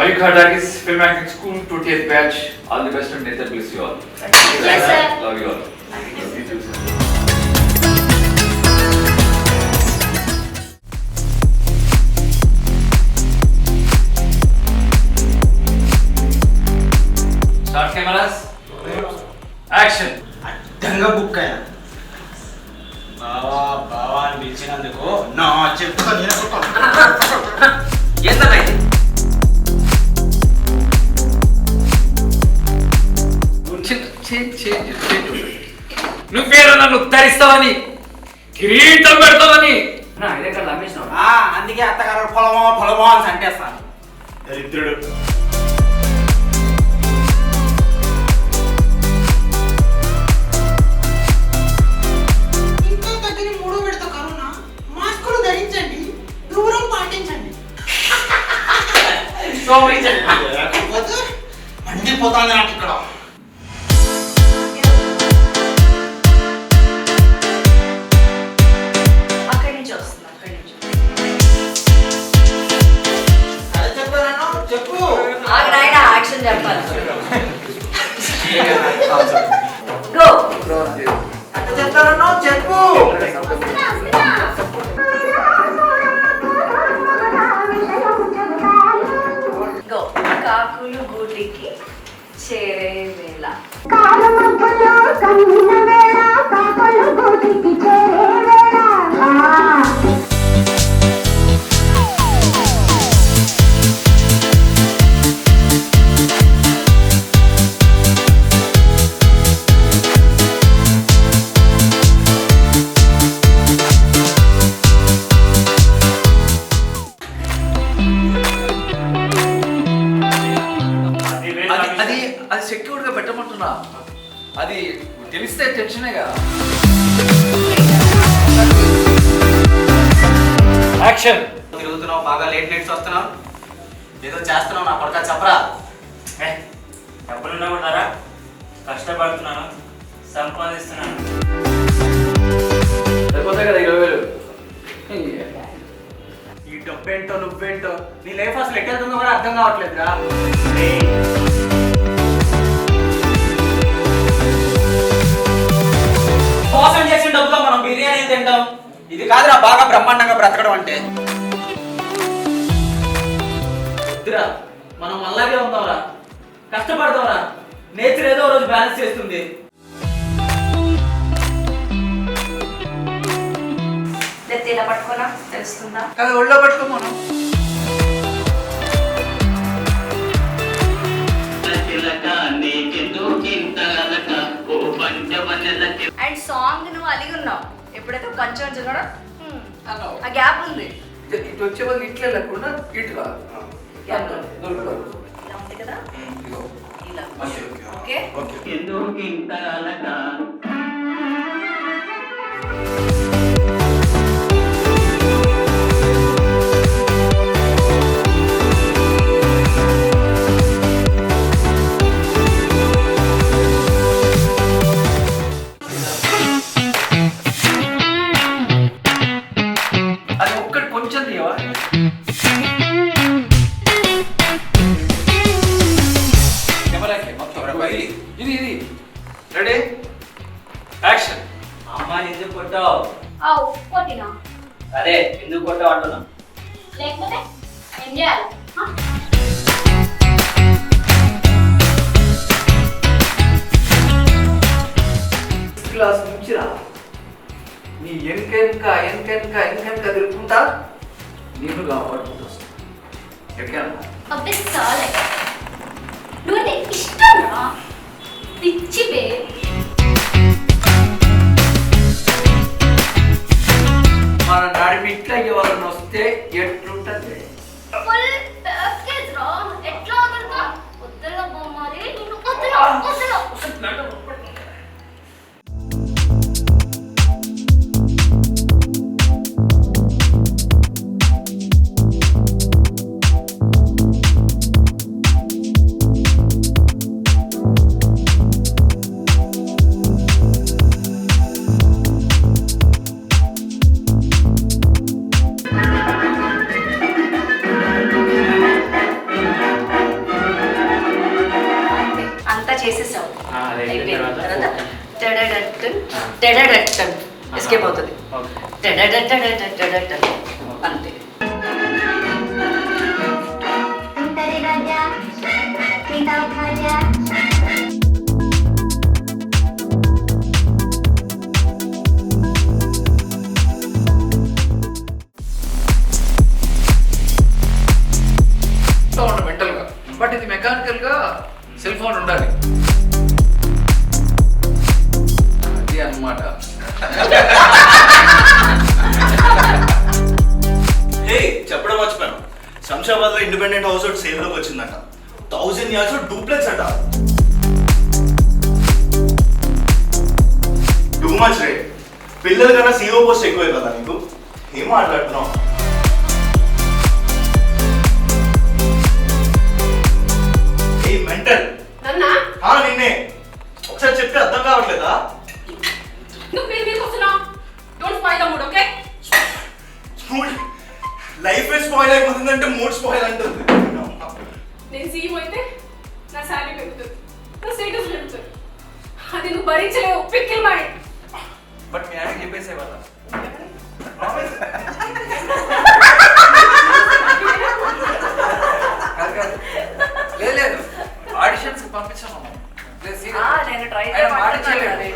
Malika Dargis Film Acting School 20th batch. All the best and Nathan bless you all. Thank you. Yes, sir. Love you all. Thank You too, sir. Start cameras. Action. అడ్డంగా book అయ్యా బావా బావా అని పిలిచినందుకు నా చెప్తా నేనే ఏంటన్నా ఇది? నువ్వేరా నన్ను ఉద్ధరిస్తావని కిరీటం పెడతావని నా ఇదే కదా అమ్మేసినావు. అందుకే అత్తగారు పొలమో పొలమో అని సంటేస్తాను దరిద్రుడు ఇంకా తగ్గిన మూడో విడత కరోనా మాస్కులు ధరించండి, దూరం పాటించండి. లేకపోతే మండిపోతాంది నాకు ఇక్కడ. అక్కడి నుంచి వస్తుంది, అక్కడి నుంచి. అదే చెప్పాను చెప్పు ఆగు నాయనా, యాక్షన్ చెప్పాలి. గో. అట్లా చెప్తాను చెప్పు గో. కాకులు గూటికి చేరే వేళ. అది అది సెక్యూర్డ్ గా పెట్టమంటున్నా. అది తెలిస్తే టెన్షనే కదా. యాక్షన్. తిరుగుతున్నావు బాగా లేట్ నైట్స్ వస్తున్నావు ఏదో చేస్తున్నావు నా కొడుక చెప్పరా డబ్బులున్నా ఉన్నారా? కష్టపడుతున్నాను, సంపాదిస్తున్నాను. సరిపోతాయి కదా 20,000. ఈ డబ్బేంటో నువ్వేంటో నీ లైఫ్ అసలు ఎక్కడుందో కూడా అర్థం కావట్లేదురా మోసం చేసిన డబ్బులో మనం బిర్యానీ తింటాం ఇది కాదురా బాగా బ్రహ్మాండంగా బ్రతకడం అంటే వద్దురా మనం అలాగే ఉందాంరా కష్టపడదాంరా నేచర్ ఏదో రోజు బ్యాలెన్స్ చేస్తుంది లేకపోతే ఇలా పట్టుకోనా తెలుస్తుందా? కదా ఒళ్ళో పట్టుకో మనం. అండ్ సాంగ్ నువ్వు అలిగి ఉన్నావు. ఎప్పుడైతే కొంచెం కూడా అన్నావు. ఆ గ్యాప్ ఉంది. ఇటు వచ్చే వాళ్ళు ఇట్లే లేకుండా ఇటు రా. గ్యాప్ ఉంది. దొరుకుతారు. ఇలా ఉంది కదా, ఇదిగో. ఇలా. ఓకే. ఓకే. అది ఒక్కటి కొంచెం తీయవా? కెమెరాకి మొత్తం ఇది ఇది రెడీ యాక్షన్. అమ్మాయిని ఎందుకు కొట్టావు? అవు కొట్టినా అదే ఎందుకు కొట్టావు అంటున్నా. లేకపోతే ఏం చేయాలి? క్లాస్ నుంచి రా. నీ వెనక తిరుగుకుంటా నేను కాపాడుకుంటూ వస్తా. ఎక్కాను. అబ్బే చాలే, నువ్వు ఇష్టమా? పిచ్చి బే. మన నడిమిట్ల ఎవరన్నా వస్తే ఎట్లుంటది? ఫుల్ ప్యాకేజ్ రా. ఎట్లా వదులుతా? వద్దురా బొమ్మరి, నిన్ను వద్దురా, వద్దురా. ఎస్కేప్ అవుతుంది ఓకే అంతే. మెంటల్ గా, బట్ ఇది మెకానికల్ గా సెల్ ఫోన్ ఉండాలి. అది అన్నమాట. హే చెప్పడం మర్చిపోయాను, శంషాబాద్ లో ఇండిపెండెంట్ హౌస్ ఒకటి సేల్ లోకి వచ్చిందట. 1000 years డూప్లెక్స్ అట. Too much rate. పిల్లల కన్నా సీఓ పోస్ట్ ఎక్కువే కదా నీకు. ఏం మాట్లాడుతున్నావు? ఏ మెంటల్ నన్నా నిన్నే ఒకసారి చెప్తే అర్థం కావట్లేదా? నువ్వు మీరు వస్తున్నావు. Don't spoil the mood, okay? Life spoil అయిపోతుందంటే మూడ్ స్పాయిల్ అంటుంది. నేను సీఎం అయితే నా శాలరీ పెరుగుతుంది, నా స్టేటస్ పెరుగుతుంది. అది నువ్వు భరించలేవు. Pickle mind. బట్ మీ ఆయన చెప్పేసే వాళ్ళ లేదు ఆడిషన్స్ పంపించాము. నేను ట్రై చేయమంటున్నాను.